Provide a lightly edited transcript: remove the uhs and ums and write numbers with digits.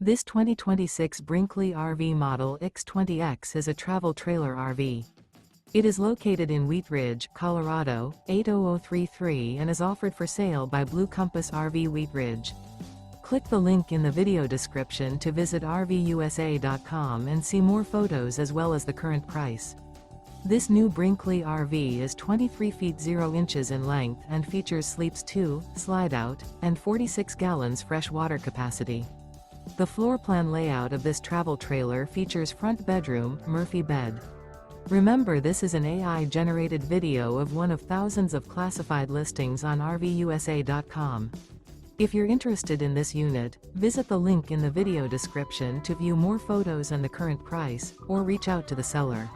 This 2026 Brinkley RV Model Ix 20X is a travel trailer RV. It is located in Wheat Ridge, Colorado, 80033 and is offered for sale by Blue Compass RV Wheat Ridge. Click the link in the video description to visit RVUSA.com and see more photos as well as the current price. This new Brinkley RV is 23 feet 0 inches in length and features sleeps 2, Slideout, and 46 gallons fresh water capacity. The floor plan layout of this travel trailer features front bedroom, Murphy bed. Remember, this is an AI-generated video of one of thousands of classified listings on RVUSA.com. If you're interested in this unit, visit the link in the video description to view more photos and the current price, or reach out to the seller.